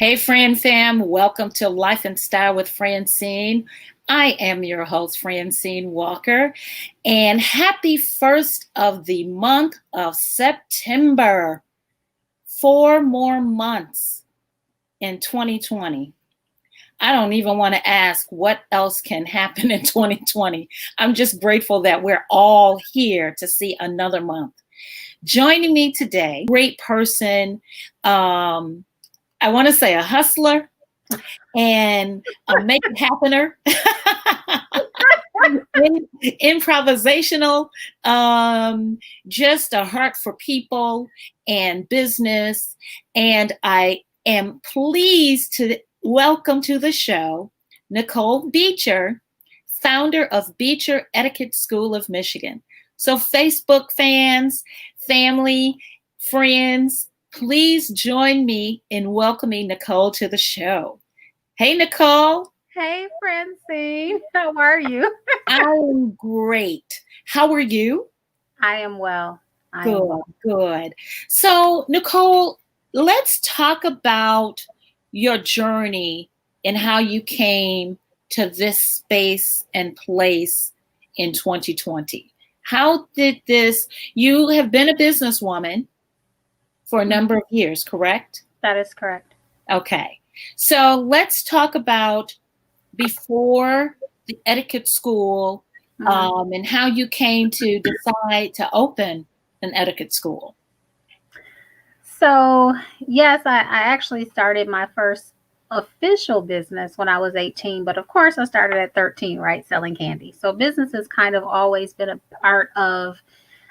Hey, Fran fam, welcome to Life and Style with Francyne. I am your host, Francyne Walker, and happy first of the month of September. 4 more months in 2020. I don't even want to ask what else can happen in 2020. I'm just grateful that we're all here to see another month. Joining me today, great person, I want to say a hustler and a make it happener, improvisational, just a heart for people and business. And I am pleased to welcome to the show Nicole Beecher, founder of Beecher Etiquette School of Michigan. So Facebook fans, family, friends, please join me in welcoming Nicole to the show. Hey, Nicole. Hey, Francyne. How are you? I'm great. How are you? I am well. Good, good. So, Nicole, let's talk about your journey and how you came to this space and place in 2020. How did this, you have been a businesswoman for a number of years, correct? That is correct. Okay. So let's talk about before the etiquette school and how you came to decide to open an etiquette school. So, yes, I actually started my first official business when I was 18, but of course I started at 13, right? Selling candy. So business has kind of always been a part of,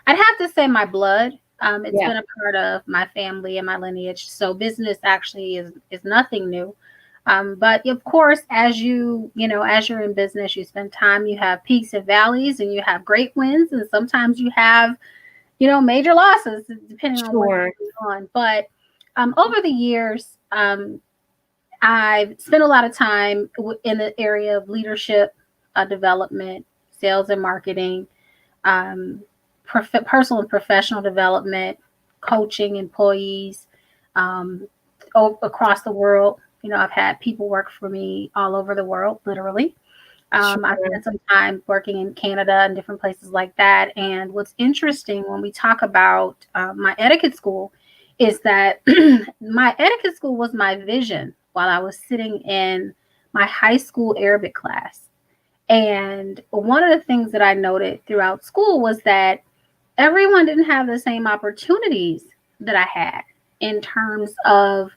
I'd have to say, my blood. It's been a part of my family and my lineage. So business actually is nothing new. But of course, as you're in business, you spend time, you have peaks and valleys, and you have great wins, and sometimes you have, major losses depending on what's going on. But over the years, I've spent a lot of time in the area of leadership development, sales and marketing, personal and professional development, coaching employees across the world. I've had people work for me all over the world, literally. I spent some time working in Canada and different places like that. And what's interesting when we talk about my etiquette school is that my etiquette school was my vision while I was sitting in my high school Arabic class. And one of the things that I noted throughout school was that everyone didn't have the same opportunities that I had in terms of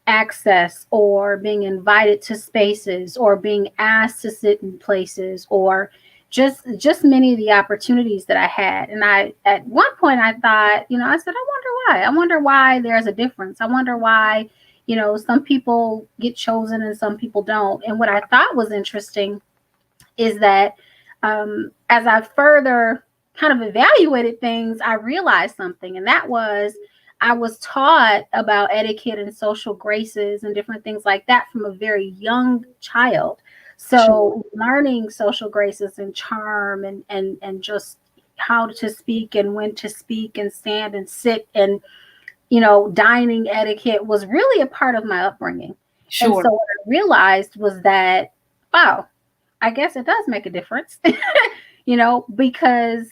access or being invited to spaces or being asked to sit in places or just many of the opportunities that I had. And at one point I thought, I said, I wonder why there's a difference. I wonder why, some people get chosen and some people don't. And what I thought was interesting is that as I further kind of evaluated things, I realized something, and that was I was taught about etiquette and social graces and different things like that from a very young child. So learning social graces and charm and just how to speak and when to speak and stand and sit and, dining etiquette was really a part of my upbringing. And so what I realized was that, wow, I guess it does make a difference, because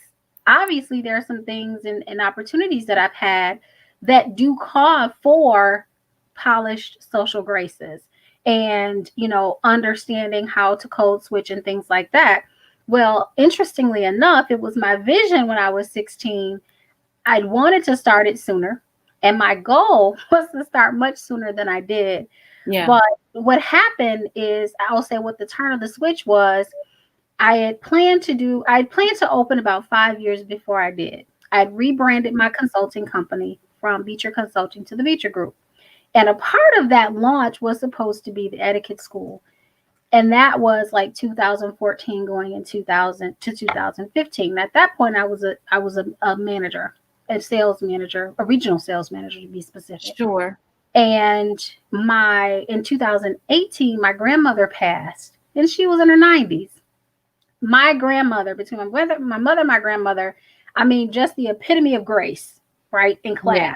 obviously there are some things and opportunities that I've had that do call for polished social graces and, understanding how to code switch and things like that. Well, interestingly enough, it was my vision when I was 16. I wanted to start it sooner. And my goal was to start much sooner than I did. Yeah. But what happened is, I'll say what the turn of the switch was, I had planned to open about 5 years before I did. I had rebranded my consulting company from Beecher Consulting to the Beecher Group. And a part of that launch was supposed to be the etiquette school. And that was like 2014 going in 2000 to 2015. At that point, I was a manager, a sales manager, a regional sales manager to be specific. Sure. And in 2018, my grandmother passed, and she was in her 90s. My grandmother, between my mother and my grandmother, I mean, just the epitome of grace, right, in class.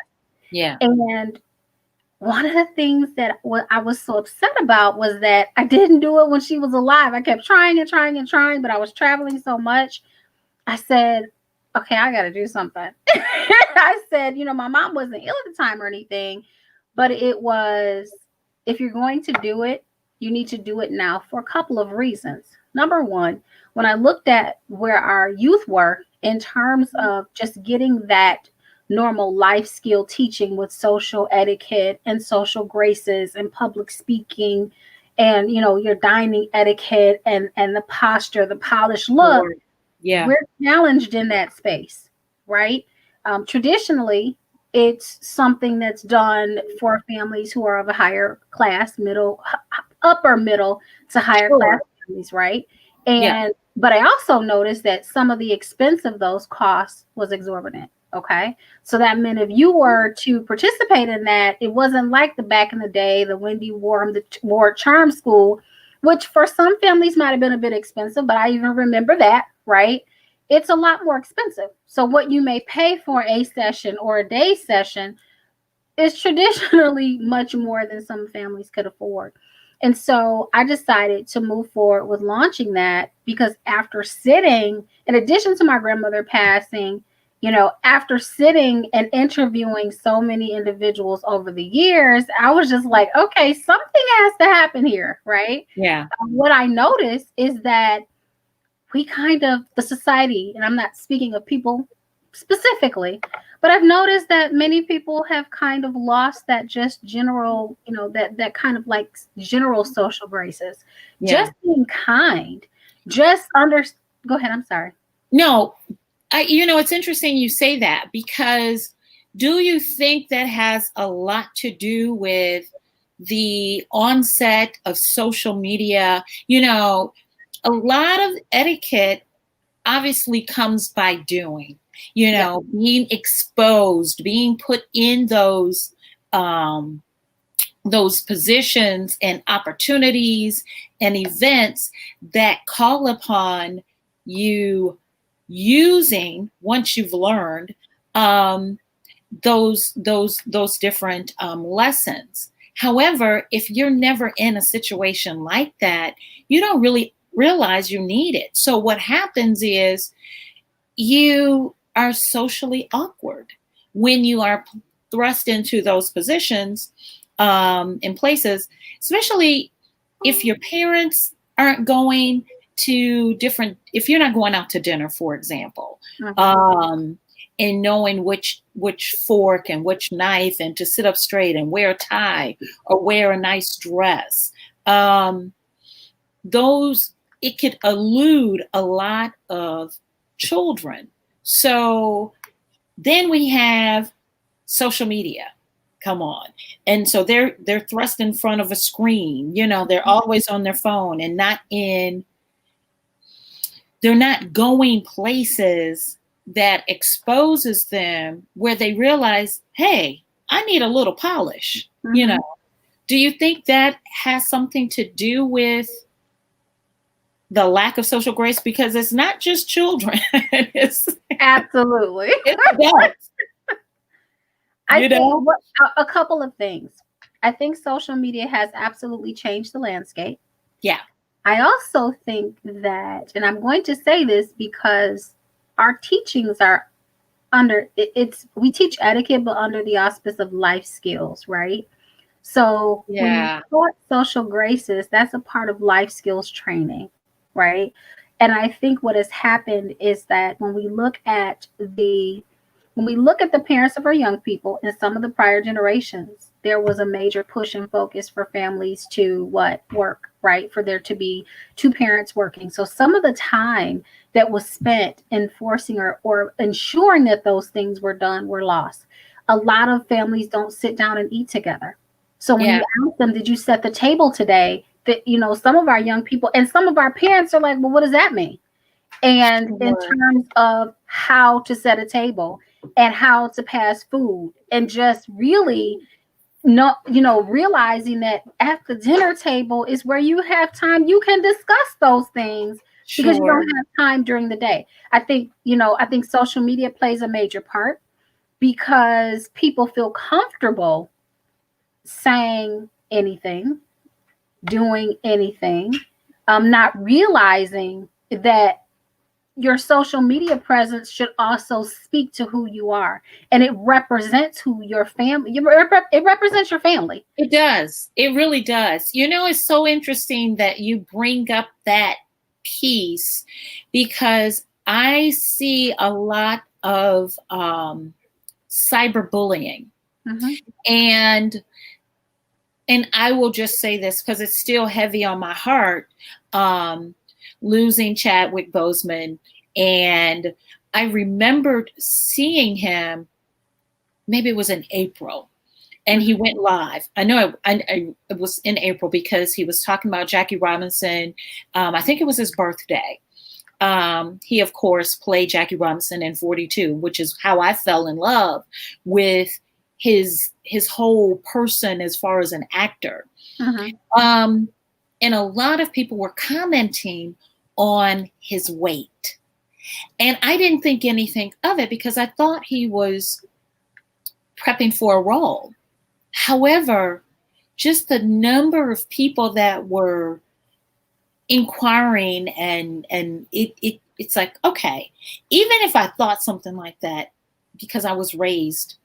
Yeah. And one of the things that I was so upset about was that I didn't do it when she was alive. I kept trying and trying and trying, but I was traveling so much. I said, okay, I got to do something. I said, my mom wasn't ill at the time or anything, but it was, if you're going to do it, you need to do it now for a couple of reasons. Number one, when I looked at where our youth were in terms of just getting that normal life skill teaching with social etiquette and social graces and public speaking and your dining etiquette and the posture, the polished look, yeah, we're challenged in that space, right? Traditionally, it's something that's done for families who are of a higher class, upper middle to higher class families, right? yeah, But I also noticed that some of the expense of those costs was exorbitant. Okay. So that meant if you were to participate in that, it wasn't like the back in the day, the Wendy Ward Charm School, which for some families might have been a bit expensive, but I even remember that, right? It's a lot more expensive. So what you may pay for a session or a day session is traditionally much more than some families could afford. And so I decided to move forward with launching that because after sitting, in addition to my grandmother passing, after sitting and interviewing so many individuals over the years, I was just like, okay, something has to happen here, right? yeah. What I noticed is that the society, and I'm not speaking of people specifically, but I've noticed that many people have kind of lost that just general, that kind of like general social graces, Yeah. just being kind, go ahead. I'm sorry. No, it's interesting you say that, because do you think that has a lot to do with the onset of social media? A lot of etiquette obviously comes by doing, Yeah. being exposed, being put in those positions and opportunities and events that call upon you using, once you've learned, those different lessons. However, if you're never in a situation like that, you don't really realize you need it. So what happens is you are socially awkward when you are thrust into those positions, in places, especially if your parents aren't going to if you're not going out to dinner, for example, and knowing which fork and which knife, and to sit up straight and wear a tie or wear a nice dress. Those It could elude a lot of children. So then we have social media come on, and so they're thrust in front of a screen. They're always on their phone and they're not going places that exposes them where they realize, hey, I need a little polish. Do you think that has something to do with the lack of social grace? Because it's not just children. It's Absolutely. adults. I think a couple of things. I think social media has absolutely changed the landscape. Yeah. I also think that, and I'm going to say this because our teachings are we teach etiquette, but under the auspice of life skills, right? So when you taught social graces, that's a part of life skills training, right? And I think what has happened is that when we look at the parents of our young people in some of the prior generations, there was a major push and focus for families to work, right? For there to be two parents working. So some of the time that was spent enforcing or ensuring that those things were done were lost. A lot of families don't sit down and eat together. So when you ask them, did you set the table today? That, some of our young people and some of our parents are like, well, what does that mean? And in terms of how to set a table and how to pass food, and just really realizing that at the dinner table is where you have time, you can discuss those things because you don't have time during the day. I think social media plays a major part because people feel comfortable saying anything, doing anything, not realizing that your social media presence should also speak to who you are, and it represents who your family, it represents your family. It does. It really does. It's so interesting that you bring up that piece, because I see a lot of cyberbullying. Mm-hmm. And I will just say this because it's still heavy on my heart, losing Chadwick Boseman. And I remembered seeing him, maybe it was in April, and he went live. I know it was in April because he was talking about Jackie Robinson. I think it was his birthday. He, of course, played Jackie Robinson in 42, which is how I fell in love with his whole person as far as an actor. Mm-hmm. And a lot of people were commenting on his weight. And I didn't think anything of it because I thought he was prepping for a role. However, just the number of people that were inquiring and it's like, okay, even if I thought something like that, because I was raised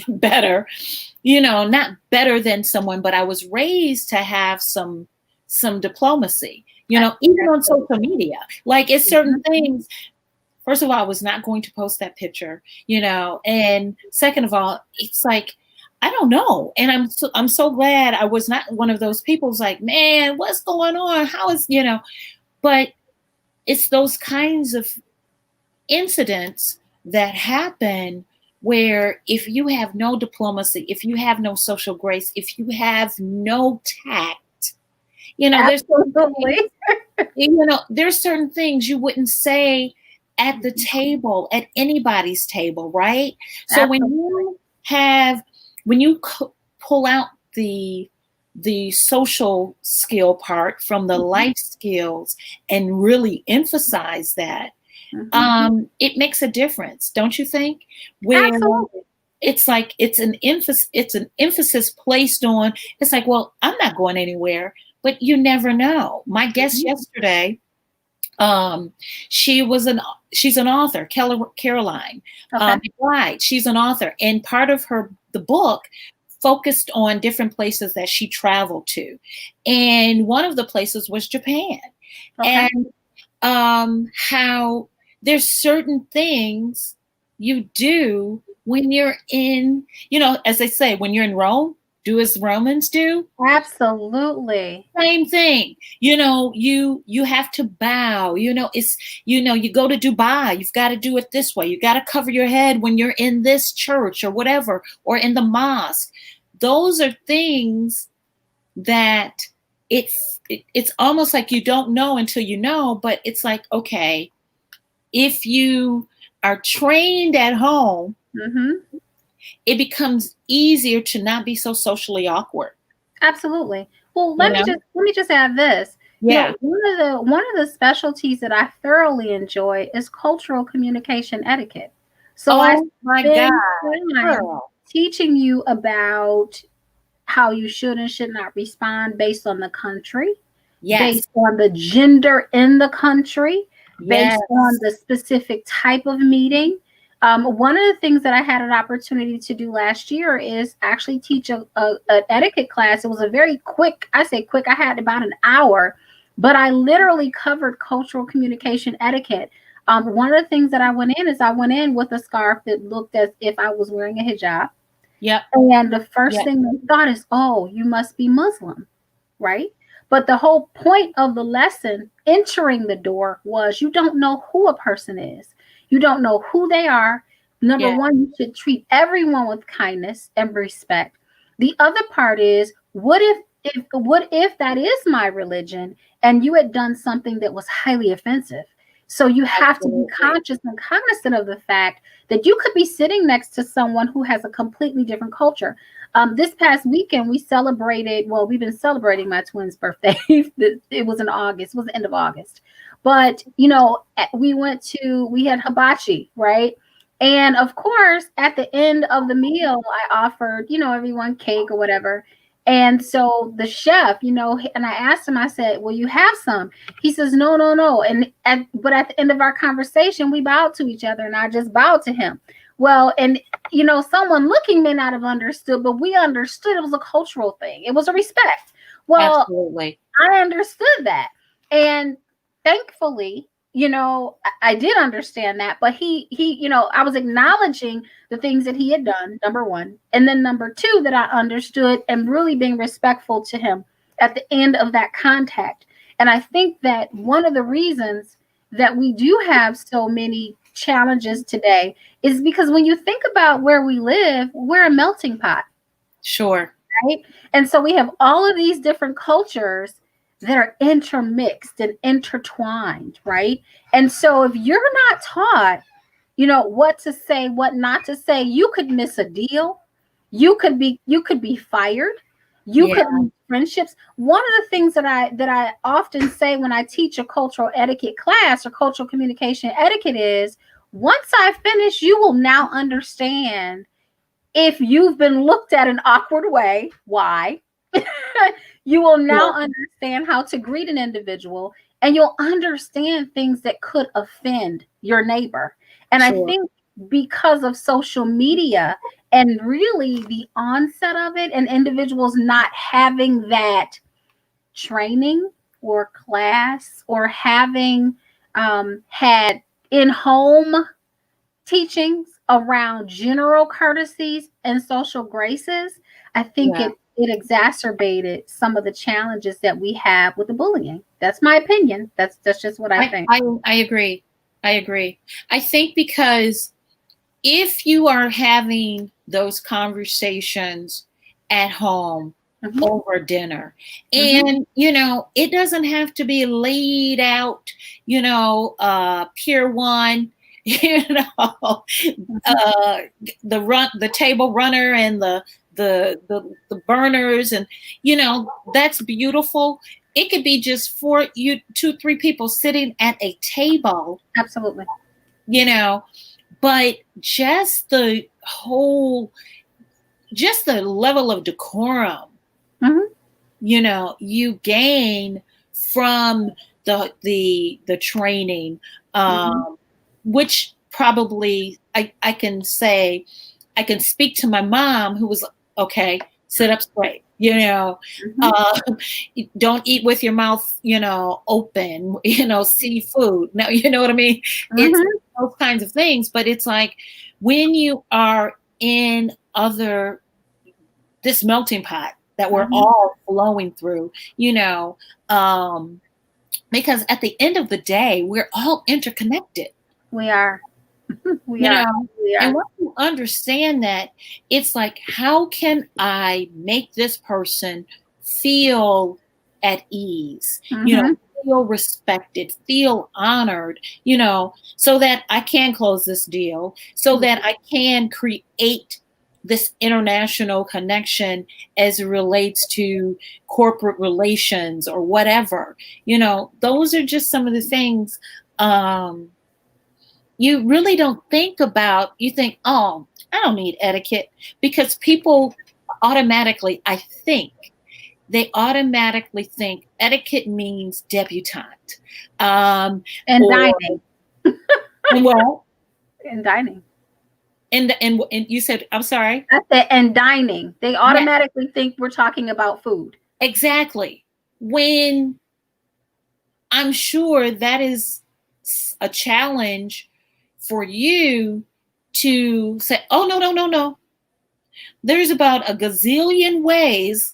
better, not better than someone, but I was raised to have some diplomacy, even on social media, like it's certain things. First of all, I was not going to post that picture, and second of all, it's like, I don't know. And I'm so glad I was not one of those people who's like, man, what's going on? How is, but it's those kinds of incidents that happen where if you have no diplomacy, if you have no social grace, if you have no tact, there's there's certain things you wouldn't say at the table, at anybody's table, right? So Absolutely. when you pull out the social skill part from the life skills and really emphasize that, it makes a difference, don't you think? Where Absolutely. it's like it's an emphasis placed on. It's like, well, I'm not going anywhere, but you never know. My guest yesterday, she's an author, Caroline McBride. She's an author, and part of the book focused on different places that she traveled to, and one of the places was Japan, and how there's certain things you do when you're in, as they say, when you're in Rome, do as Romans do. Absolutely. Same thing. You have to bow. It's, you go to Dubai, you've got to do it this way. You got to cover your head when you're in this church or whatever, or in the mosque. Those are things that it's almost like you don't know until you know, but it's like, okay, if you are trained at home, it becomes easier to not be so socially awkward. Absolutely. Well, let me just add this. Yeah. One of the specialties that I thoroughly enjoy is cultural communication etiquette. So I spend time teaching you about how you should and should not respond based on the country, based on the gender in the country, based on the specific type of meeting. One of the things that I had an opportunity to do last year is actually teach an etiquette class. It was a very quick, I say quick, I had about an hour, but I literally covered cultural communication etiquette. One of the things that I went in with a scarf that looked as if I was wearing a hijab. Yep. And the first thing they thought is, oh, you must be Muslim, right? But the whole point of the lesson entering the door was you don't know who a person is. You don't know who they are. Number one, you should treat everyone with kindness and respect. The other part is, what if that is my religion and you had done something that was highly offensive? So you have to be conscious and cognizant of the fact that you could be sitting next to someone who has a completely different culture. This past weekend, we've been celebrating my twin's birthday. It was in August, it was the end of August. But, we had hibachi, right? And of course, at the end of the meal, I offered, everyone cake or whatever. And so the chef, you know, and I asked him, I said, "Will you have some?" He says, "No, no, no." But at the end of our conversation, we bowed to each other, and I just bowed to him. Well, and you know, someone looking may not have understood, but we understood it was a cultural thing. It was a respect. Well, Absolutely. I understood that. And thankfully, you know, I did understand that, but you know, I was acknowledging the things that he had done, number one. And then number two, that I understood and really being respectful to him at the end of that contact. And I think that one of the reasons that we do have so many challenges today is because when you think about where we live, we're a melting pot. Sure. Right? And so we have all of these different cultures that are intermixed and intertwined, right? And so if you're not taught, you know, what to say, what not to say, you could miss a deal. You could be fired. You Yeah. could lose friendships. One of the things that I often say when I teach a cultural etiquette class or cultural communication etiquette is, once I finish, you will now understand if you've been looked at an awkward way, why? You will now understand how to greet an individual, and you'll understand things that could offend your neighbor. And I Sure. think because of social media and really the onset of it, and individuals not having that training or class, or having had in home teachings around general courtesies and social graces, I think Yeah. it exacerbated some of the challenges that we have with the bullying. That's my opinion. That's just what I think. I agree. I agree. I think because if you are having those conversations at home Mm-hmm. over dinner, Mm-hmm. and you know, it doesn't have to be laid out, you know, pier one, you know, Mm-hmm. uh the table runner and the burners, and you know, that's beautiful. It could be just for you, two, three people sitting at a table, Absolutely. you know, but just the level of decorum, Mm-hmm. you know, you gain from the training, Mm-hmm. which probably I can say, I can speak to my mom, who was okay, sit up straight, you know, Mm-hmm. uh, don't eat with your mouth, you know, open, you know, seafood. No, you know what I mean? It's Mm-hmm. those kinds of things, but it's like when you are in other this melting pot that we're Mm-hmm. all flowing through, you know, because at the end of the day, we're all interconnected, We are. We you are. know. We And are. once you understand that, it's like, how can I make this person feel at ease, you know, Mm-hmm. feel respected, feel honored, you know, so that I can close this deal, so that I can create this international connection as it relates to corporate relations or whatever. You know, those are just some of the things you really don't think about. You think, oh, I don't need etiquette, because people automatically, I think, they automatically think etiquette means debutante. And Or, dining. and well, And dining. and you said, I'm sorry. That's it. And dining. They Yeah, automatically think we're talking about food. exactly. When I'm sure that is a challenge for you to say, oh, no, no, no, no. There's about a gazillion ways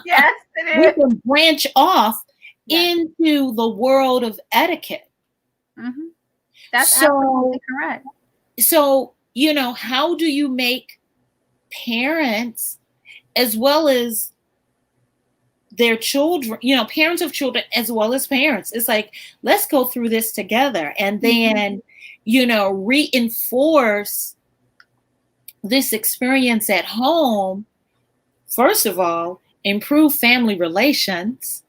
Yes, we it is. can branch off Yes. into the world of etiquette. Mm-hmm. That's absolutely So, correct. you know, how do you make parents as well as their children, you know, parents of children as well as parents? It's like, let's go through this together, and Mm-hmm. then, you know, reinforce this experience at home. First of all, improve family relations,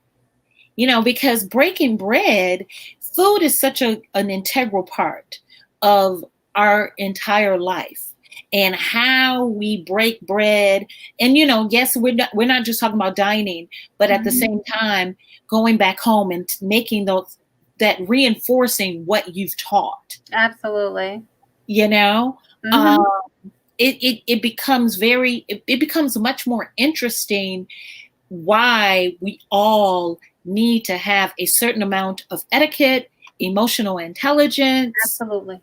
you know, because breaking bread, food is such an integral part of our entire life. and how we break bread. And, yes, we're not just talking about dining, but at the same time, going back home and making that reinforcing what you've taught. Absolutely. It becomes much more interesting why we all need to have a certain amount of etiquette, emotional intelligence. Absolutely.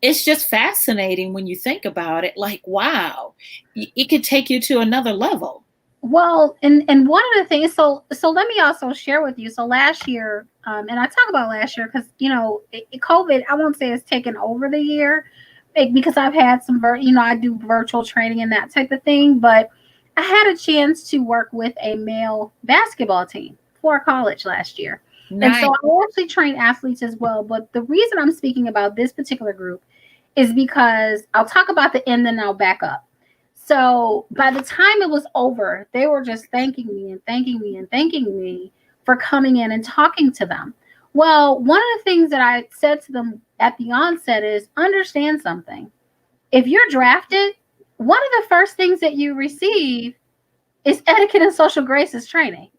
It's just fascinating when you think about it. Like, wow, it could take you to another level. Well, and one of the things, so let me also share with you. So last year, and I talk about last year because COVID, I won't say it's taken over the year, because I've had some, I do virtual training and that type of thing. But I had a chance to work with a male basketball team for college last year, and so I actually train athletes as well. But the reason I'm speaking about this particular group is because I'll talk about the end and I'll back up. So by the time it was over, they were just thanking me and thanking me and thanking me for coming in and talking to them. Well, one of the things that I said to them at the onset is, understand something. If you're drafted, one of the first things that you receive is etiquette and social graces training.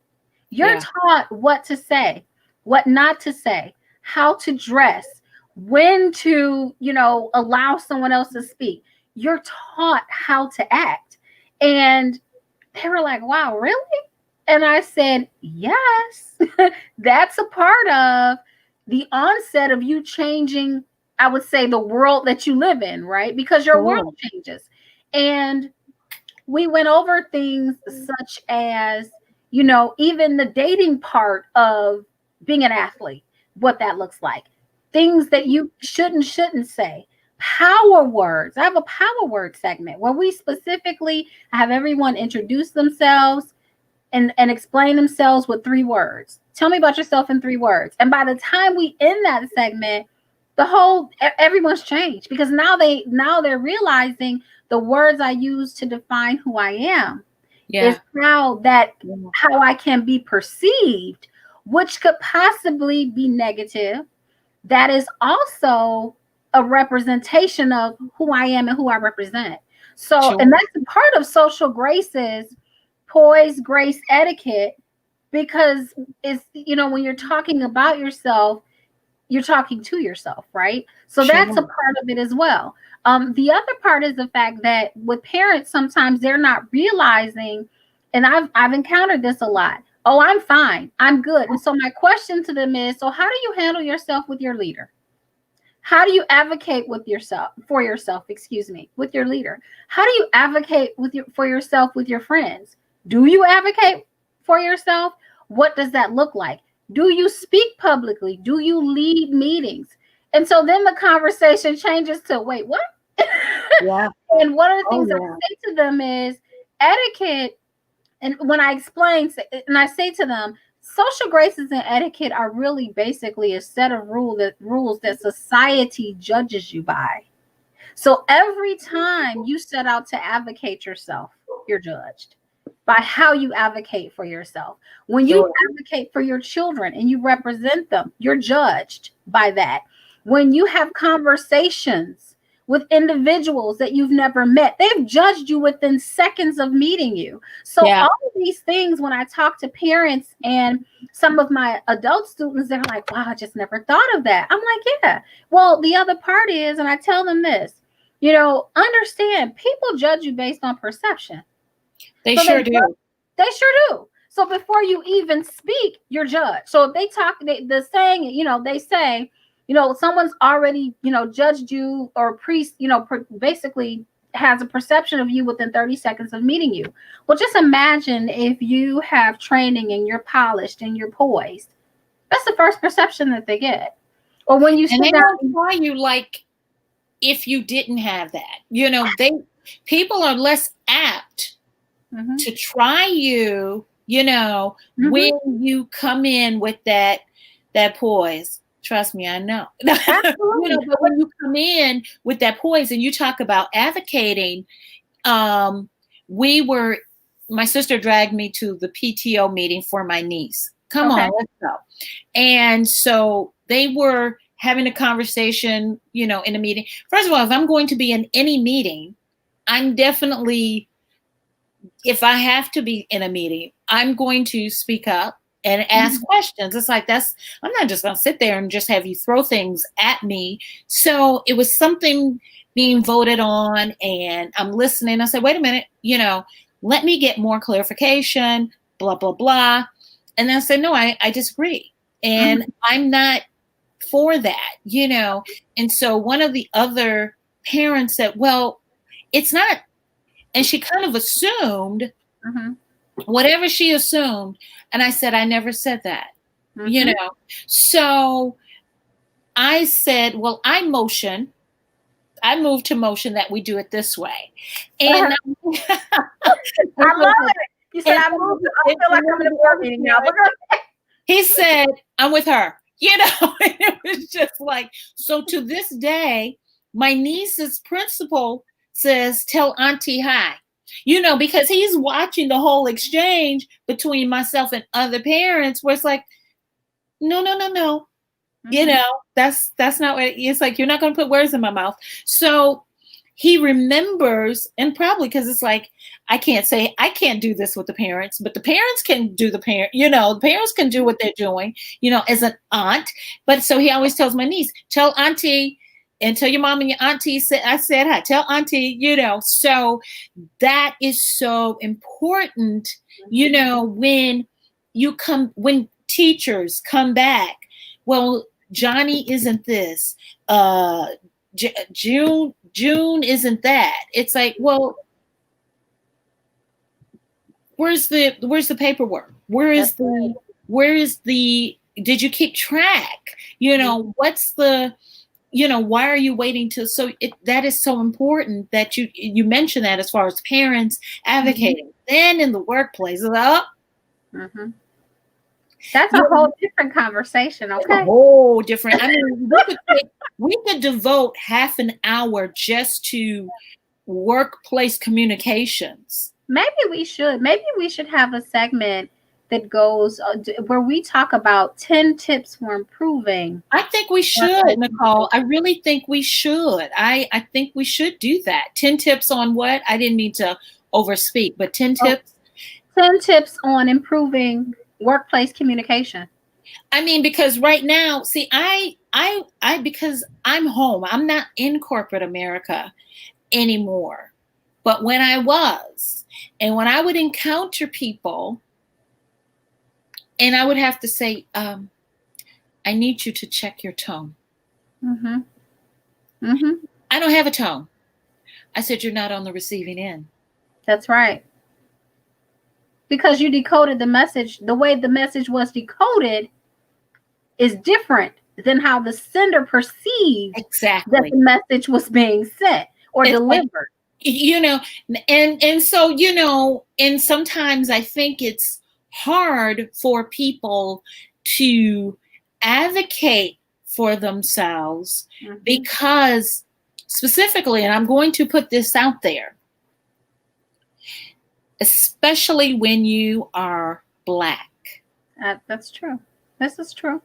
You're taught what to say, what not to say, how to dress, when to, allow someone else to speak. You're taught how to act. And they were like, wow, really? And I said, yes, that's a part of the onset of you changing, I would say, the world that you live in, right? Because your world changes. And we went over things such as, even the dating part of being an athlete, what that looks like, things that you shouldn't say. Power words. I have a power word segment where we specifically have everyone introduce themselves and explain themselves with 3 words. Tell me about yourself in 3 words. And by the time we end that segment, everyone's changed, because now they're realizing the words I use to define who I am is how I can be perceived, which could possibly be negative. That is also a representation of who I am and who I represent. So, and that's a part of social graces, poise, grace, etiquette, because it's, when you're talking about yourself, you're talking to yourself, right? So that's a part of it as well. The other part is the fact that with parents, sometimes they're not realizing, and I've encountered this a lot. Oh, I'm fine. I'm good. And so my question to them is, so how do you handle yourself with your leader? How do you advocate with yourself, with your leader? How do you advocate for yourself with your friends? Do you advocate for yourself? What does that look like? Do you speak publicly? Do you lead meetings? And so then the conversation changes to, wait, what? Yeah. And one of the things that I say to them is etiquette. And when I explain, and I say to them, social graces and etiquette are really basically a set of rules that society judges you by. So every time you set out to advocate yourself, you're judged by how you advocate for yourself. When you advocate for your children and you represent them, you're judged by that. When you have conversations with individuals that you've never met, they've judged you within seconds of meeting you. So all of these things, when I talk to parents and some of my adult students, they're like, wow, I just never thought of that. I'm like, yeah. Well, the other part is, and I tell them this, understand, people judge you based on perception. They sure do. They sure do. So before you even speak, you're judged. So if they talk, the saying, they say, someone's already, judged you or basically has a perception of you within 30 seconds of meeting you. Well, just imagine if you have training and you're polished and you're poised. That's the first perception that they get. Or when you sit down, and why you like, if you didn't have that, people are less apt to try you, when you come in with that poise. Trust me, I know. Absolutely. But when you come in with that poise and you talk about advocating, my sister dragged me to the PTO meeting for my niece. Come on, let's go. And so they were having a conversation, in a meeting. First of all, if I'm going to be in any meeting, I'm definitely, if I have to be in a meeting, I'm going to speak up and ask questions. It's like, I'm not just going to sit there and just have you throw things at me. So it was something being voted on, and I'm listening. I said, wait a minute, let me get more clarification, blah, blah, blah. And then I said, no, I disagree. And I'm not for that, And so one of the other parents said, well, it's not. And she kind of assumed whatever she assumed. And I said, I never said that, So I said, well, I moved to motion that we do it this way. And I love it. You said, I moved. I feel like I'm in a board meeting now. He said, I'm with her, and it was just like, so to this day, my niece's principal says, tell Auntie hi, because he's watching the whole exchange between myself and other parents where it's like, no. That's not what it's like. You're not going to put words in my mouth. So he remembers, and probably because it's like, I can't do this with the parents, but the parents can do the parents can do what they're doing, as an aunt. But so he always tells my niece, tell Auntie, and tell your mom and your auntie I said hi, tell Auntie, so that is so important, when teachers come back, well, Johnny isn't this, June isn't that. It's like, well, where's the paperwork? Where is the did you keep track? What's the, why are you waiting till, that is so important that you mention that as far as parents advocating. Then in the workplace, that's a whole different conversation. Okay. A whole different. I mean, we could devote half an hour just to workplace communications. Maybe we should have a segment that goes where we talk about 10 tips for improving. I think we should, Nicole. I really think we should. I think we should do that. 10 tips on what? I didn't mean to overspeak, but 10 tips. 10 tips on improving workplace communication. I mean, because right now, see, because I'm home, I'm not in corporate America anymore. But when I was, and when I would encounter people, and I would have to say, I need you to check your tone. I don't have a tone. I said, you're not on the receiving end. That's right. Because you decoded the message, the way the message was decoded is different than how the sender perceived that the message was being sent or delivered. And so, and sometimes I think it's hard for people to advocate for themselves because specifically, and I'm going to put this out there, especially when you are Black. That's true. This is true.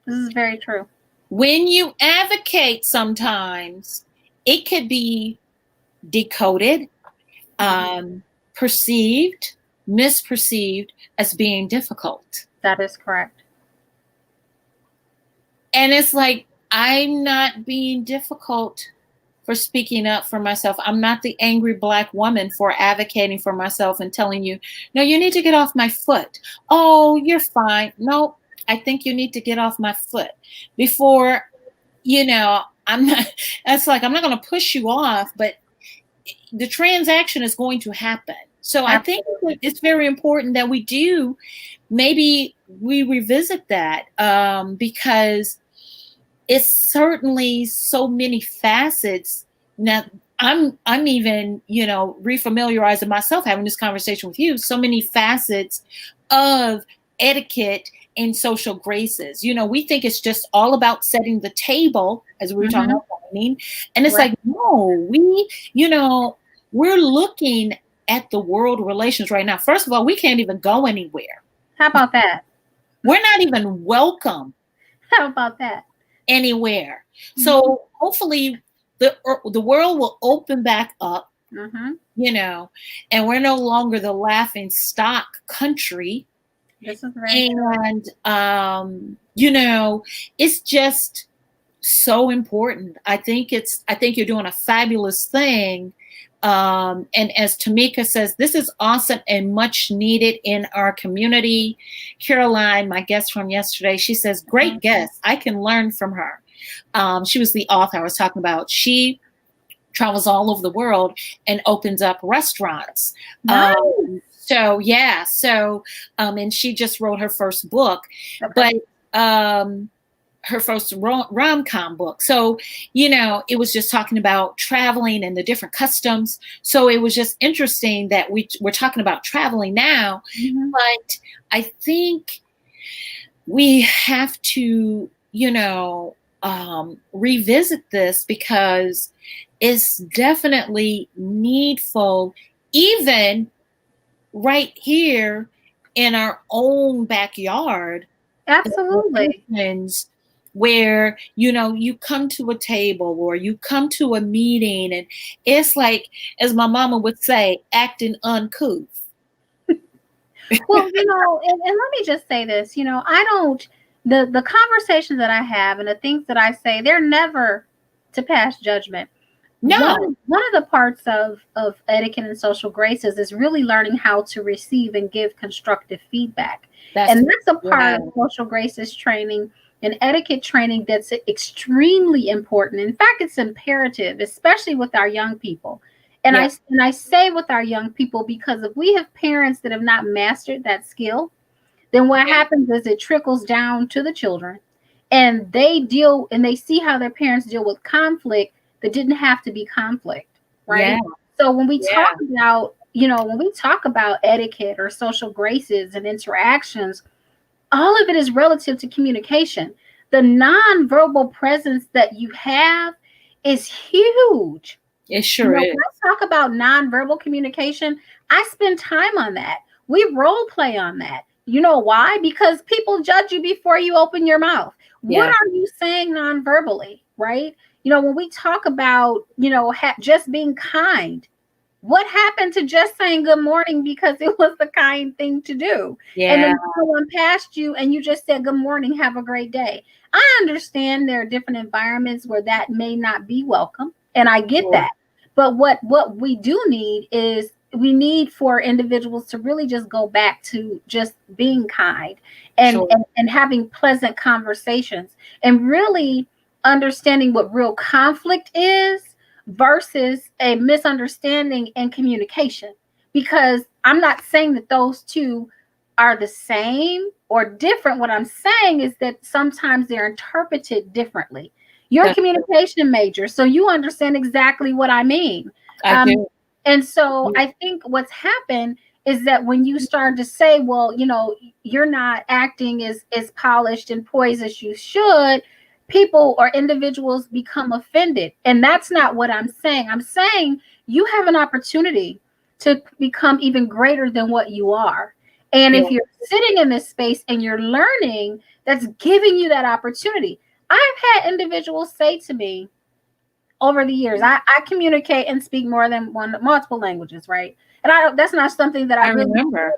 This is very true. When you advocate, sometimes it could be decoded, perceived, misperceived as being difficult. That is correct. And it's like, I'm not being difficult for speaking up for myself. I'm not the angry Black woman for advocating for myself and telling you, no, you need to get off my foot. Oh, you're fine. No, I think you need to get off my foot before, I'm not, it's like, I'm not going to push you off, but the transaction is going to happen. So I think it's very important that maybe we revisit that because it's certainly so many facets. Now I'm even, refamiliarizing myself, having this conversation with you, so many facets of etiquette and social graces. We think it's just all about setting the table, as we were talking about, and it's like, no, we're looking at the world relations right now. First of all, we can't even go anywhere. How about that? We're not even welcome. How about that? anywhere. So hopefully the world will open back up, you know, and we're no longer the laughing stock country. This is right. And you know, it's just so important. I think you're doing a fabulous thing. And as Tamika says, this is awesome and much needed in our community. Caroline, my guest from yesterday, she says, great guest. I can learn from her. She was the author I was talking about. She travels all over the world and opens up restaurants. Nice. So yeah, and she just wrote her first book, but her first rom-com book. So, you know, it was just talking about traveling and the different customs. So it was just interesting that we're talking about traveling now, but I think we have to, you know, revisit this because it's definitely needful, even right here in our own backyard. Absolutely. Where, you know, you come to a table or you come to a meeting and it's like, as my mama would say, acting uncouth. Well, you know, and let me just say this, you know, the conversations that I have and the things that I say, they're never to pass judgment. No. One of the parts of etiquette and social graces is really learning how to receive and give constructive feedback. That's a part of social graces training and etiquette training that's extremely important. In fact, it's imperative, especially with our young people. And I say with our young people because if we have parents that have not mastered that skill, then what happens is it trickles down to the children, and they see how their parents deal with conflict that didn't have to be conflict, right? Yeah. So when we talk about, you know, when we talk about etiquette or social graces and interactions, all of it is relative to communication. The nonverbal presence that you have is huge. It sure is. When I talk about nonverbal communication, I spend time on that. We role play on that. You know why? Because people judge you before you open your mouth. What are you saying nonverbally, right? You know, when we talk about, you know, just being kind, what happened to just saying good morning because it was the kind thing to do? Yeah. And then someone passed you and you just said good morning, have a great day. I understand there are different environments where that may not be welcome, and I get that. But what we do need is we need for individuals to really just go back to just being kind and having pleasant conversations and really understanding what real conflict is versus a misunderstanding and communication. Because I'm not saying that those two are the same or different. What I'm saying is that sometimes they're interpreted differently. You're a communication major, so you understand exactly what I mean. I do. And so I think what's happened is that when you start to say, well, you know, you're not acting as polished and poised as you should, people or individuals become offended. And that's not what I'm saying. I'm saying you have an opportunity to become even greater than what you are. And if you're sitting in this space and you're learning, that's giving you that opportunity. I've had individuals say to me over the years, I communicate and speak more than multiple languages, right? And that's not something that I really remember.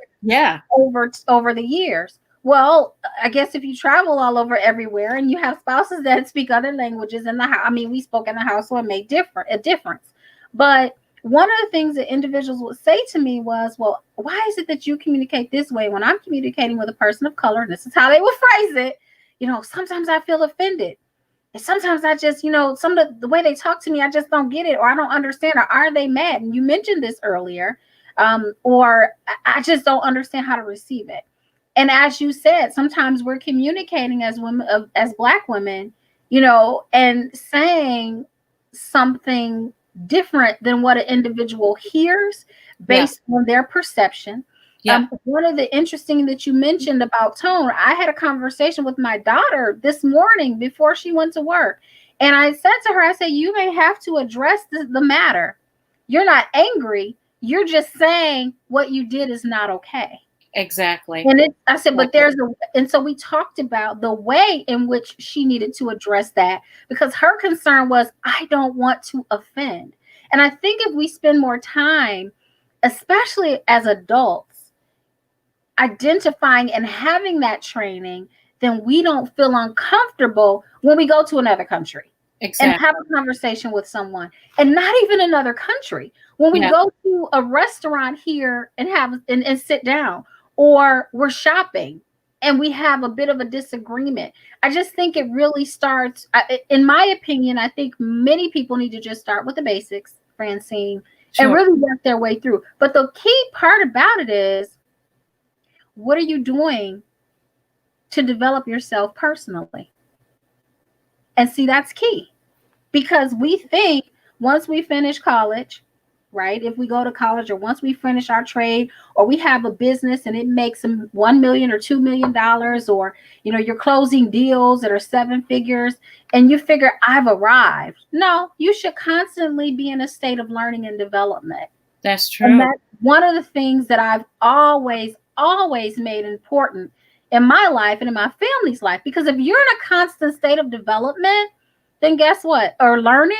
Over the years. Well, I guess if you travel all over everywhere and you have spouses that speak other languages in the house, I mean, we spoke in the house, so it made a difference. But one of the things that individuals would say to me was, well, why is it that you communicate this way when I'm communicating with a person of color? And this is how they would phrase it. You know, sometimes I feel offended. And sometimes I just, you know, some of the way they talk to me, I just don't get it, or I don't understand, or are they mad? And you mentioned this earlier, or I just don't understand how to receive it. And as you said, sometimes we're communicating as women, as Black women, you know, and saying something different than what an individual hears based on their perception. One of the interesting that you mentioned about tone, I had a conversation with my daughter this morning before she went to work. And I said to her, I said, you may have to address the matter. You're not angry. You're just saying what you did is not okay. Exactly. And I said, but and so we talked about the way in which she needed to address that, because her concern was, I don't want to offend. And I think if we spend more time, especially as adults, identifying and having that training, then we don't feel uncomfortable when we go to another country. Exactly. And have a conversation with someone, and not even another country. When we go to a restaurant here and and sit down, or we're shopping and we have a bit of a disagreement, I just think it really starts, in my opinion, I think many people need to just start with the basics, Francyne, and really work their way through. But the key part about it is, what are you doing to develop yourself personally? And see, that's key. Because we think once we finish college, right? If we go to college, or once we finish our trade, or we have a business and it makes $1 million or $2 million, or, you're closing deals that are 7 figures, and you figure, I've arrived. No, you should constantly be in a state of learning and development. That's true. And that's one of the things that I've always made important in my life and in my family's life. Because if you're in a constant state of development, then guess what? Or learning,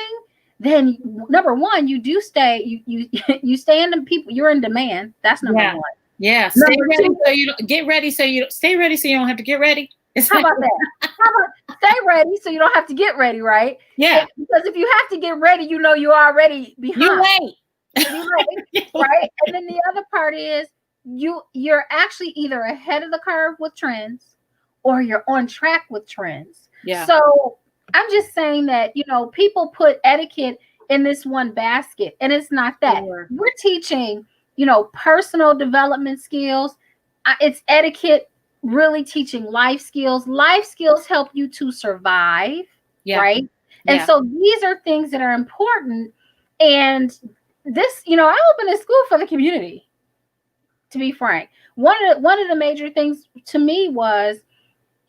then number one, you do stay, you stay in the people, you're in demand. That's number one. Yeah. Stay ready so you don't get ready. Stay ready so you don't have to get ready. How about that? How about stay ready so you don't have to get ready, right? Yeah. Because if you have to get ready, you're already behind. You wait. Right? And then the other part is you're actually either ahead of the curve with trends, or you're on track with trends. Yeah. So I'm just saying that, people put etiquette in this one basket, and it's not that. Sure. We're teaching, personal development skills. It's etiquette, really teaching life skills. Life skills help you to survive, right? And so these are things that are important. And this, I opened a school for the community, to be frank. One of the major things to me was,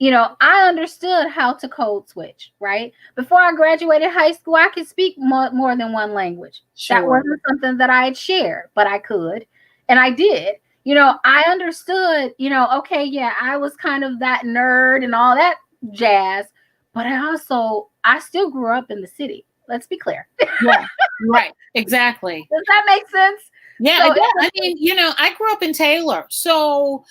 I understood how to code switch, right? Before I graduated high school, I could speak more than one language. Sure. That wasn't something that I had shared, but I could, and I did. I understood, okay, yeah, I was kind of that nerd and all that jazz, but I still grew up in the city. Let's be clear. Yeah, right. Exactly. Does that make sense? Yeah, so, I mean, I grew up in Taylor. So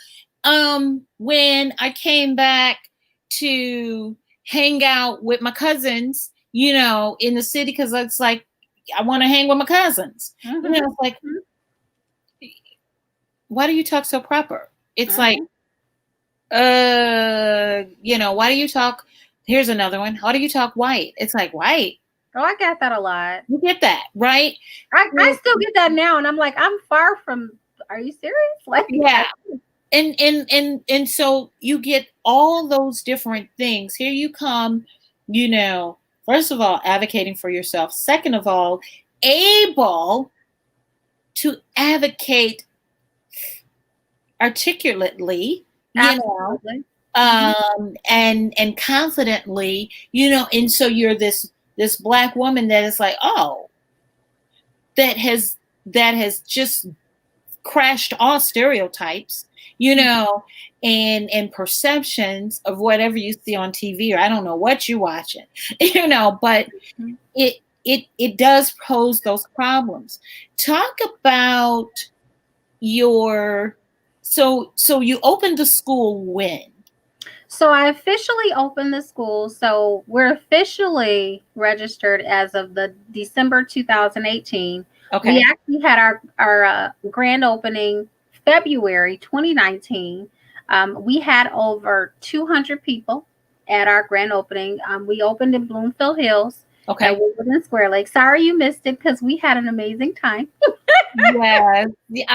when I came back to hang out with my cousins, in the city, because it's like, I want to hang with my cousins. Mm-hmm. It's like, why do you talk so proper? It's like, why do you talk? Here's another one. Why do you talk white? It's like, white. Oh, I get that a lot. You get that, right? I still get that now, and I'm like, I'm far from. Are you serious? Like, yeah. And so you get all those different things. Here you come, first of all, advocating for yourself. Second of all, able to advocate articulately, Absolutely. And confidently, and so you're this Black woman that is like, oh, that has just crashed all stereotypes, and perceptions of whatever you see on TV, or I don't know what you're watching, but it does pose those problems. Talk about so you opened the school when? So I officially opened the school. So we're officially registered as of the December 2018. Okay. We actually had our grand opening February 2019. We had over 200 people at our grand opening. We opened in Bloomfield Hills. Okay. And we were in Square Lake. Sorry you missed it, because we had an amazing time. Yes. You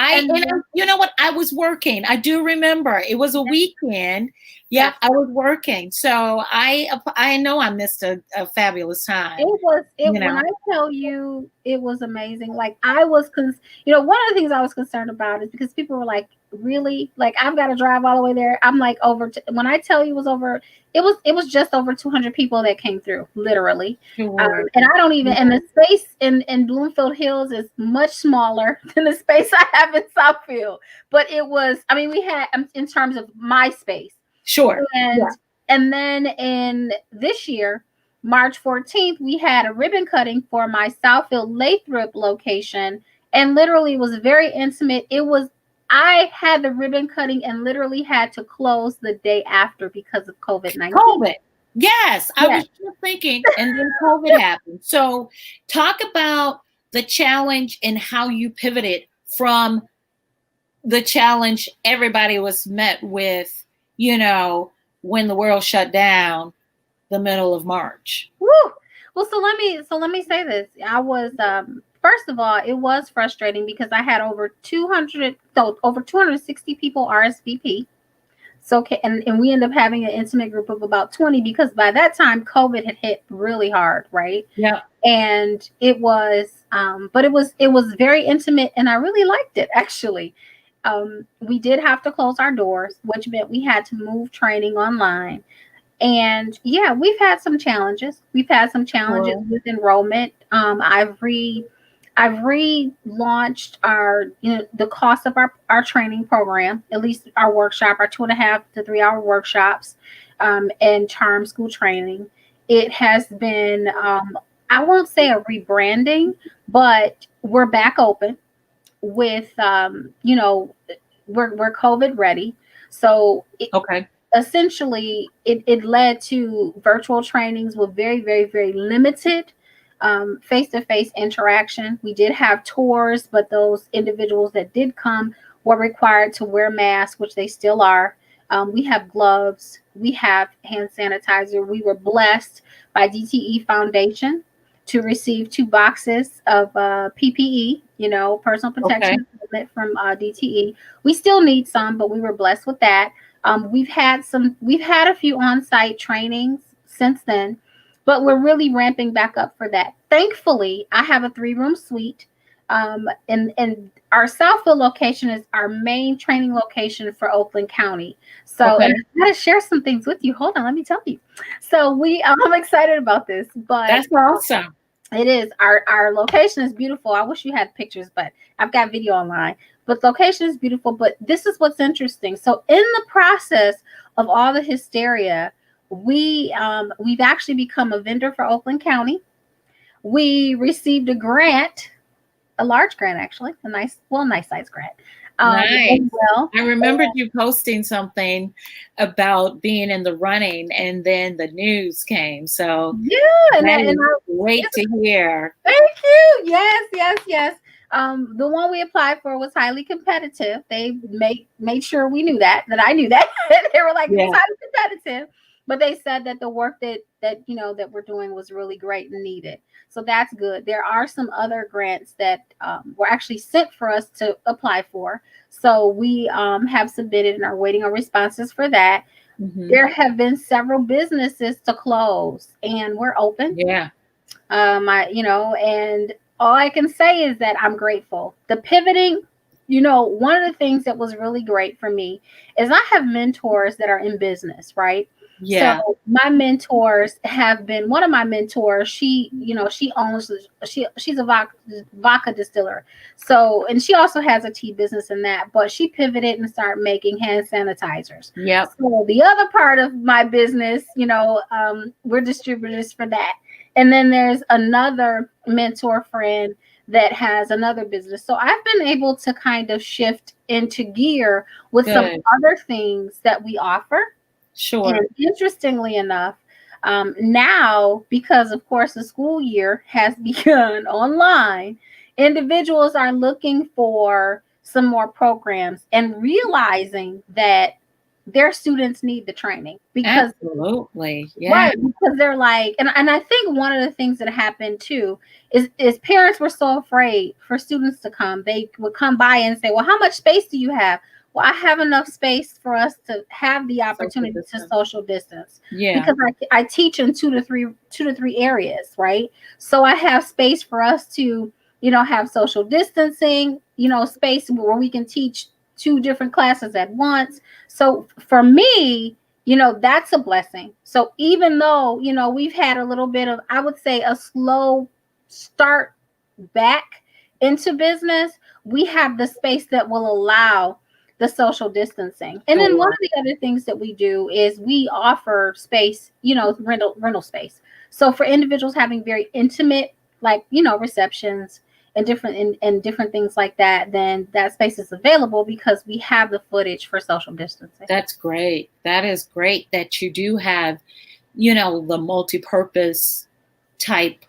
know what? I was working. I do remember. It was a weekend, Yep, I was working, so I know I missed a fabulous time. When I tell you it was amazing. Like I was, one of the things I was concerned about is because people were like, really, like I've got to drive all the way there. I'm like when I tell you it was just over 200 people that came through, literally. Sure. And I don't even, and the space in Bloomfield Hills is much smaller than the space I have in Southfield. But it was, I mean, we had, in terms of my space. Sure. And then in this year, March 14th, we had a ribbon cutting for my Southfield Lathrop location, and literally was very intimate. I had the ribbon cutting and literally had to close the day after because of COVID-19. COVID. Yes, I was just thinking, and then COVID happened. So talk about the challenge and how you pivoted from the challenge everybody was met with, when the world shut down the middle of March. Woo! Well, so let me say this. I was first of all, it was frustrating because I had over 260 people RSVP. So and we ended up having an intimate group of about 20 because by that time COVID had hit really hard, right? Yeah. And it was but it was very intimate and I really liked it actually. We did have to close our doors, which meant we had to move training online. And yeah, we've had some challenges. We've had some challenges with enrollment. I've relaunched the cost of our training program, at least our workshop, our 2.5 to 3 hour workshops, and charm school training. It has been, I won't say a rebranding, but we're back open with, we're COVID ready. So essentially it led to virtual trainings with very, very, very limited face-to-face interaction. We did have tours, but those individuals that did come were required to wear masks, which they still are. We have gloves, we have hand sanitizer. We were blessed by DTE Foundation to receive 2 boxes of PPE, personal protection equipment from DTE. We still need some, but we were blessed with that. We've had a few on-site trainings since then, but we're really ramping back up for that. Thankfully, I have a 3-room suite. And our Southfield location is our main training location for Oakland County. So and I gotta share some things with you. Hold on, let me tell you. So I'm excited about this, but that's awesome. It is. Our location is beautiful. I wish you had pictures, but I've got video online. But the location is beautiful. But this is what's interesting. So in the process of all the hysteria, we've actually become a vendor for Oakland County. We received a grant, a large grant actually, a nice size grant. Nice. I remembered you posting something about being in the running, and then the news came. So yeah, and I wait to hear. Thank you. Yes. The one we applied for was highly competitive. They made sure we knew that I knew that. They were like, it's highly competitive. But they said that the work that we're doing was really great and needed. So that's good. There are some other grants that were actually sent for us to apply for. So we have submitted and are waiting on responses for that. Mm-hmm. There have been several businesses to close, and we're open. Yeah. And all I can say is that I'm grateful. The pivoting, one of the things that was really great for me is I have mentors that are in business, right? Yeah. So my mentors have been, one of my mentors, she owns, she's a vodka distiller. So, and she also has a tea business in that, but she pivoted and started making hand sanitizers. Yeah. So the other part of my business, we're distributors for that. And then there's another mentor friend that has another business. So I've been able to kind of shift into gear with some other things that we offer. Sure. And interestingly enough, now, because of course the school year has begun online, individuals are looking for some more programs and realizing that their students need the training because absolutely, right, because they're like, and I think one of the things that happened too is parents were so afraid for students to come. They would come by and say, well, how much space do you have? well, I have enough space for us to have the Social opportunity to distance. social distance Yeah. because I teach in two to three areas, right? So I have space for us to, have social distancing, space where we can teach two different classes at once. So for me, that's a blessing. So even though, we've had a little bit of, I would say, a slow start back into business, we have the space that will allow the social distancing. And then one Sure. of the other things that we do is we offer space, rental space. So for individuals having very intimate, like, receptions and different things like that, then that space is available because we have the footage for social distancing. That's great. That is great that you do have, the multi-purpose type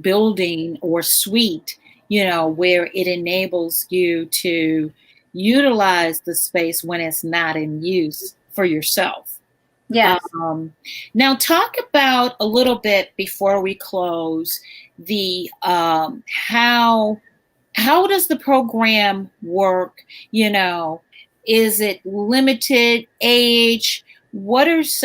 building or suite, where it enables you to utilize the space when it's not in use for yourself. Yes. Now, talk about a little bit before we close the how does the program work? Is it limited age? What is,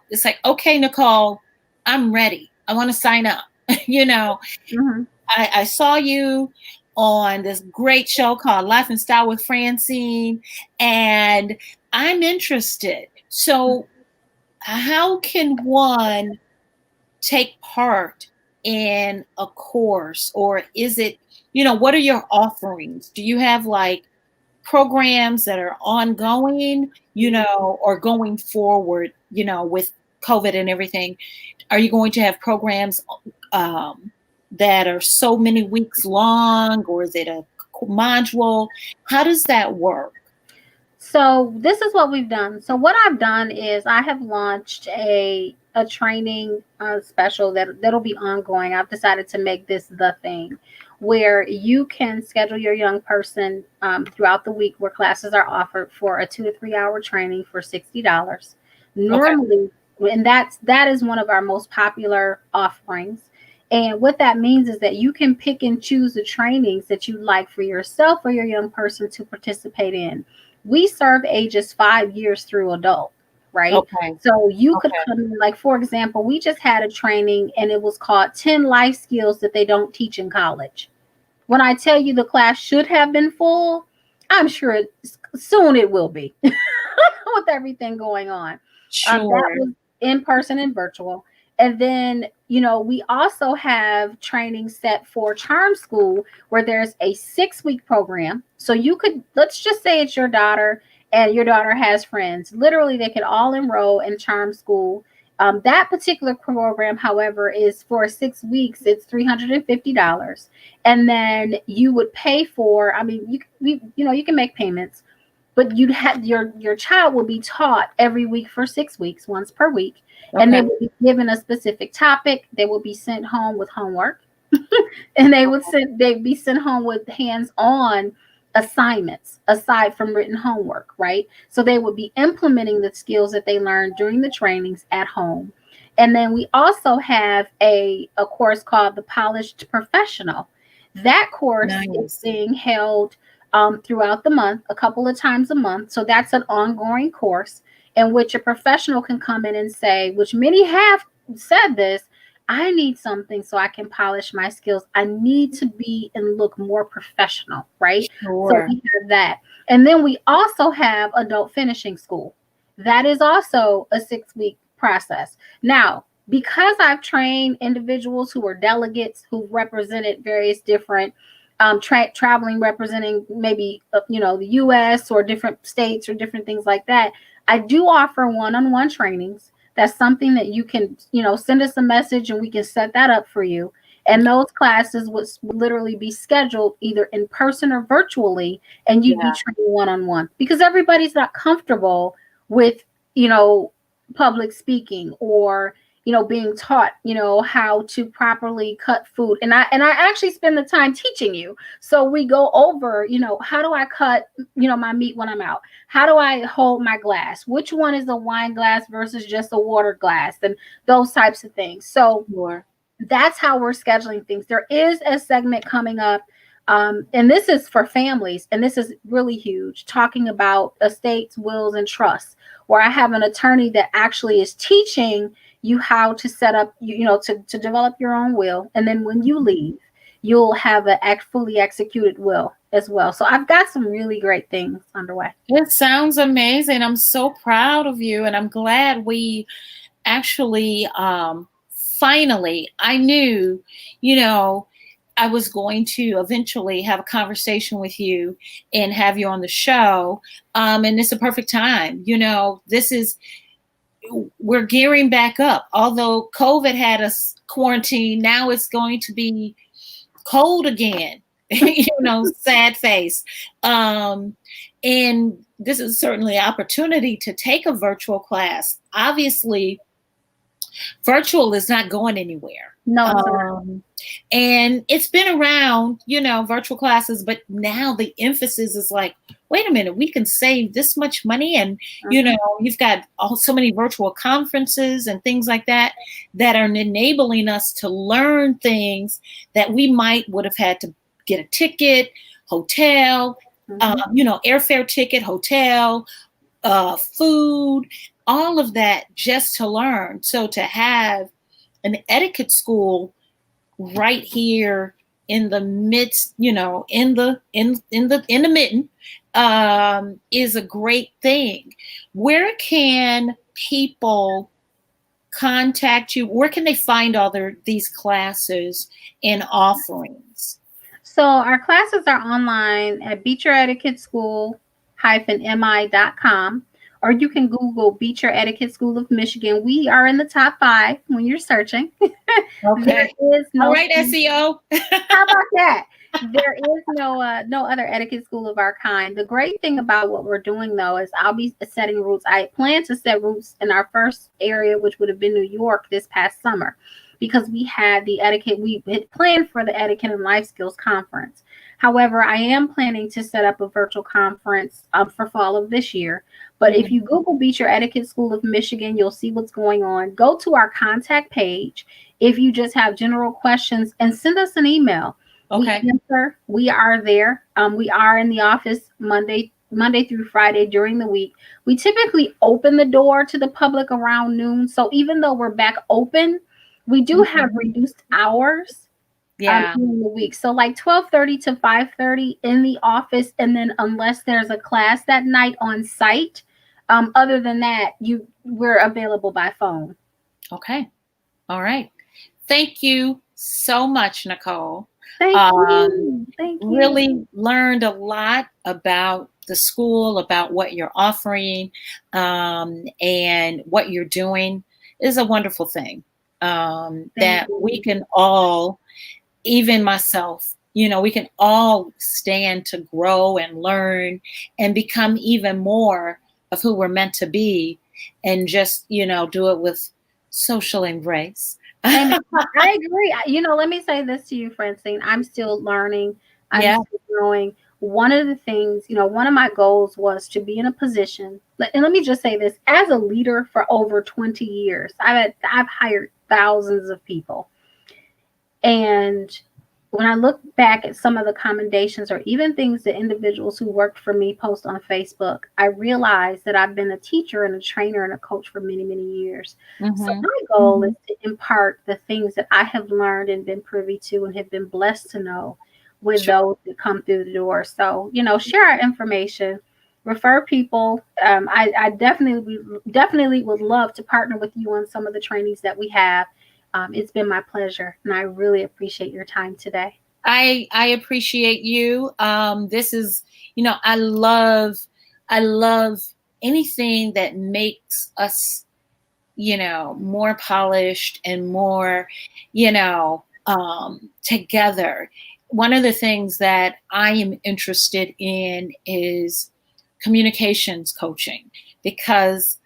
it's like, okay, Nicole, I'm ready. I want to sign up. Mm-hmm. I saw you on this great show called Life and Style with Francyne, and I'm interested. So, how can one take part in a course, or is it, what are your offerings? Do you have like programs that are ongoing, or going forward, with COVID and everything? Are you going to have programs that are so many weeks long, or is it a module? How does that work? So this is what we've done. So what I've done is I have launched a training special that'll be ongoing. I've decided to make this the thing where you can schedule your young person throughout the week where classes are offered for a 2 to 3 hour training for $60. Okay. Normally, and that is one of our most popular offerings. And what that means is that you can pick and choose the trainings that you like for yourself or your young person to participate in. We serve ages 5 years through adult, right? Okay. So you could Okay. come in, like, for example, we just had a training and it was called 10 life skills that they don't teach in college. When I tell you the class should have been full, I'm sure soon it will be with everything going on. That Sure. was in person and virtual. And then, we also have training set for Charm School where there's a 6 week program. So you could, let's just say it's your daughter and your daughter has friends. Literally, they could all enroll in Charm School. That particular program, however, is for 6 weeks. It's $350, and then you would pay for. I mean, you can make payments, but you'd have your child will be taught every week for 6 weeks, once per week, and they Okay. will be given a specific topic. They will be sent home with homework, and they'd be sent home with hands-on assignments aside from written homework, right? So they would be implementing the skills that they learned during the trainings at home. And then we also have a course called the Polished Professional. That course is Nice. being held throughout the month, a couple of times a month. So that's an ongoing course in which a professional can come in and say, which many have said this, I need something so I can polish my skills. I need to be and look more professional, right? So Sure. we have that. And then we also have adult finishing school. That is also a 6 week process. Now, because I've trained individuals who are delegates who represented various different traveling, representing maybe the U.S. or different states or different things like that, I do offer one-on-one trainings. That's something that you can, send us a message and we can set that up for you. And those classes would literally be scheduled either in person or virtually, and you'd be Yeah. training one-on-one because everybody's not comfortable with, you know, public speaking or, being taught, how to properly cut food. And I actually spend the time teaching you. So we go over, how do I cut, my meat when I'm out? How do I hold my glass? Which one is a wine glass versus just a water glass? And those types of things. So Sure. that's how we're scheduling things. There is a segment coming up And this is for families, and this is really huge, talking about estates, wills, and trusts, where I have an attorney that actually is teaching you how to set up, to develop your own will. And then when you leave, you'll have a fully executed will as well. So I've got some really great things underway. It sounds amazing. I'm so proud of you, and I'm glad we actually finally, I knew, I was going to eventually have a conversation with you and have you on the show. And it's a perfect time. We're gearing back up. Although COVID had us quarantined, now it's going to be cold again. Sad face. And this is certainly an opportunity to take a virtual class. Obviously, virtual is not going anywhere. No. And it's been around, virtual classes, but now the emphasis is like, wait a minute, we can save this much money. And, you've got so many virtual conferences and things like that are enabling us to learn things that we would have had to get a ticket, hotel, airfare ticket, hotel, food, all of that just to learn. So to have an etiquette school right here in the midst, in the mitten, is a great thing. Where can people contact you? Where can they find these classes and offerings? So our classes are online at Beecher Etiquette School-mi.com, or you can Google Beecher Etiquette School of Michigan. We are in the top 5 when you're searching. Okay. All right, SEO. How about that? There is no other etiquette school of our kind. The great thing about what we're doing, though, is I'll be setting roots. I plan to set roots in our first area, which would have been New York this past summer, because we had planned for the Etiquette and Life Skills Conference. However, I am planning to set up a virtual conference for fall of this year. But if you Google Beecher Etiquette School of Michigan, you'll see what's going on. Go to our contact page if you just have general questions, and send us an email. Okay. We are there. We are in the office Monday through Friday during the week. We typically open the door to the public around noon. So even though we're back open, we do have reduced hours during the week. So like 12:30 to 5:30 in the office. And then unless there's a class that night on site, other than that, we're available by phone. Okay. All right. Thank you so much, Nicole. Thank you. Really learned a lot about the school, about what you're offering, and what you're doing is a wonderful thing. That we can all, even myself, we can all stand to grow and learn and become even more of who we're meant to be, and just, do it with social embrace. And I agree. Let me say this to you, Francyne. I'm still learning. I'm still growing. One of the things, one of my goals was to be in a position, and let me just say this, as a leader for over 20 years, I've hired thousands of people. And when I look back at some of the commendations or even things that individuals who worked for me post on Facebook, I realized that I've been a teacher and a trainer and a coach for many, many years. So my goal is to impart the things that I have learned and been privy to and have been blessed to know with those that come through the door. So, share our information, refer people. I definitely would love to partner with you on some of the trainings that we have. It's been my pleasure, and I really appreciate your time today. I appreciate you. This is, I love anything that makes us, more polished and more, together. One of the things that I am interested in is communications coaching, because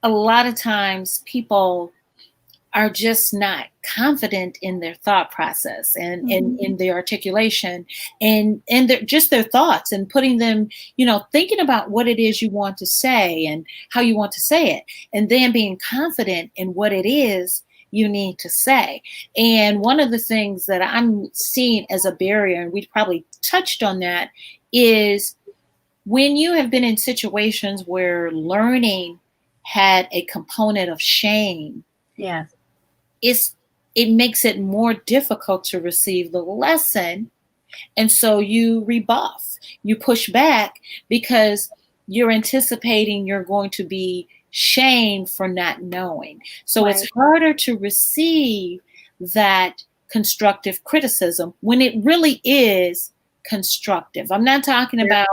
a lot of times people are just not confident in their thought process and in their articulation and just their thoughts, and putting them, thinking about what it is you want to say and how you want to say it, and then being confident in what it is, you need to say. And one of the things that I'm seeing as a barrier, and we probably touched on that, is when you have been in situations where learning had a component of shame, Yes. it makes it more difficult to receive the lesson. And so you rebuff, you push back because you're anticipating you're going to be shamed for not knowing. So Right. it's harder to receive that constructive criticism when it really is constructive. I'm not talking about,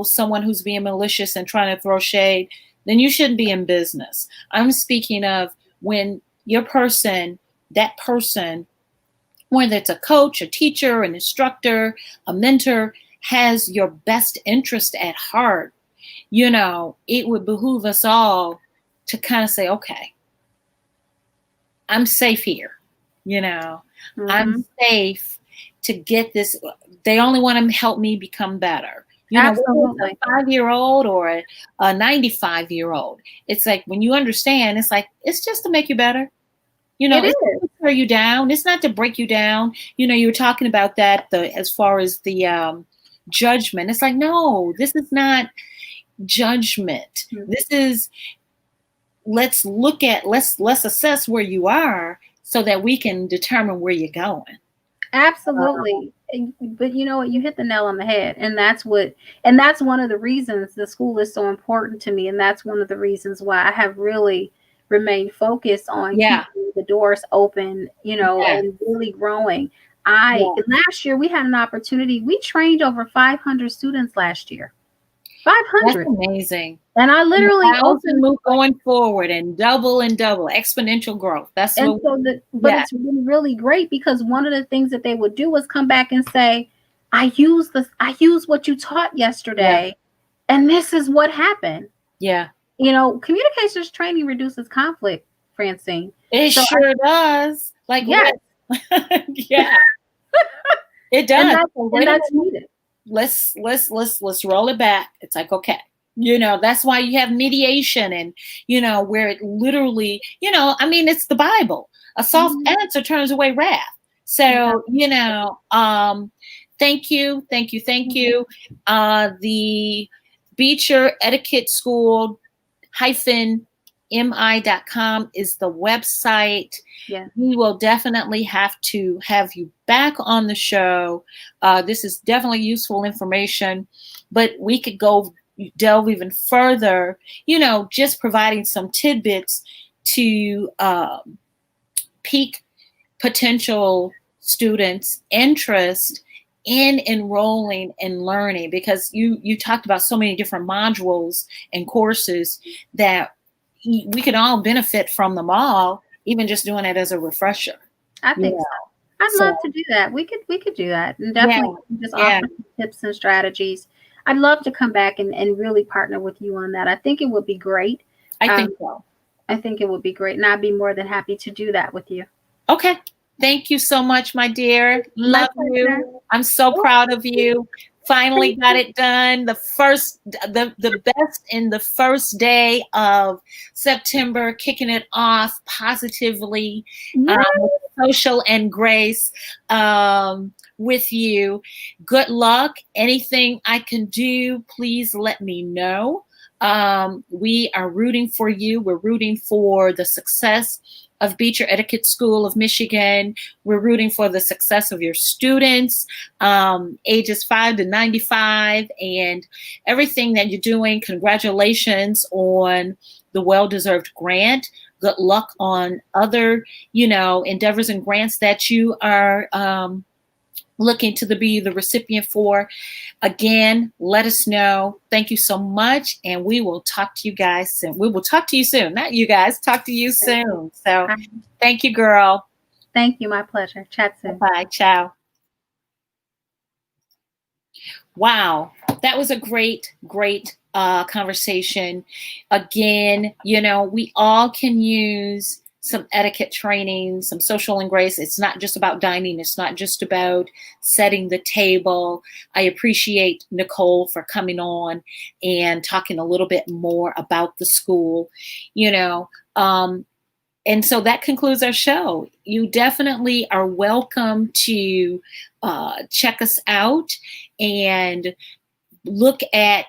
someone who's being malicious and trying to throw shade. Then you shouldn't be in business. I'm speaking of when that person, whether it's a coach, a teacher, an instructor, a mentor, has your best interest at heart, it would behoove us all to kind of say, okay, I'm safe here. I'm safe to get this. They only want to help me become better. Absolutely. A 5-year-old or a 95-year-old. It's like when you understand, it's like, it's just to make you better. It it's is. not to tear you down. It's not to break you down. You were talking about that, as far as the judgment. It's like, no, this is not judgment. This is, let's assess where you are so that we can determine where you're going. Absolutely. But you know what? You hit the nail on the head. And that's one of the reasons the school is so important to me. And that's one of the reasons why I have really remained focused on keeping the doors open, and really growing. Last year we had an opportunity. We trained over 500 students last year. 500. That's amazing. And I literally move going forward and double exponential growth. But it's been really great because one of the things that they would do was come back and say, I used what you taught yesterday, and this is what happened. Yeah. Communications training reduces conflict, Francyne. It sure does. Like, yes. Yeah. It does. And that's needed. Let's roll it back. It's like, okay, that's why you have mediation and, where it literally, it's the Bible. A soft answer turns away wrath. So, thank you. The Beecher Etiquette School -mi.com is the website. Yeah. We will definitely have to have you back on the show. This is definitely useful information, but we could delve even further, just providing some tidbits to pique potential students' interest in enrolling and learning, because you talked about so many different modules and courses that we can all benefit from them all, even just doing it as a refresher. I think so. I'd love to do that. We could do that, and definitely just offer tips and strategies. I'd love to come back and really partner with you on that. I think it would be great. I think so. I think it would be great, and I'd be more than happy to do that with you. Okay. Thank you so much, my dear. Love you. I'm so proud of you. Finally got it done. The best in the first day of September, kicking it off positively, social and grace with you. Good luck. Anything I can do, please let me know. We are rooting for you. We're rooting for the success of Beecher Etiquette School of Michigan. We're rooting for the success of your students, ages 5 to 95, and everything that you're doing. Congratulations on the well-deserved grant. Good luck on other, endeavors and grants that you are looking to be the recipient for. Again, let us know. Thank you so much, and we will talk to you guys soon. We will talk to you soon. Not you guys, talk to you soon. So thank you, girl. Thank you. My pleasure. Chat soon. Bye. Ciao. Wow. That was a great conversation. Again, we all can use some etiquette training, some social and grace. It's not just about dining. It's not just about setting the table. I appreciate Nicole for coming on and talking a little bit more about the school. And so that concludes our show. You definitely are welcome to check us out and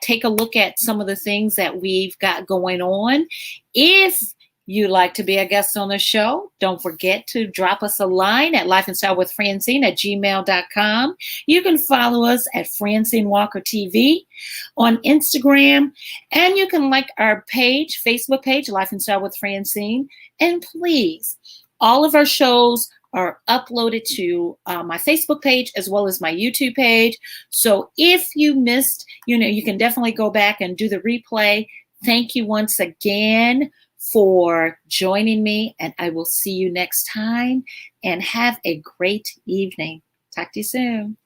take a look at some of the things that we've got going on. If you'd like to be a guest on the show, don't forget to drop us a line at lifeandstylewithfrancine@gmail.com. You can follow us at Francyne Walker TV on Instagram, and you can like our page, Facebook page, Life and Style with Francyne. And please, all of our shows are uploaded to my Facebook page as well as my YouTube page. So if you missed, you can definitely go back and do the replay. Thank you once again for joining me, and I will see you next time, and have a great evening. Talk to you soon.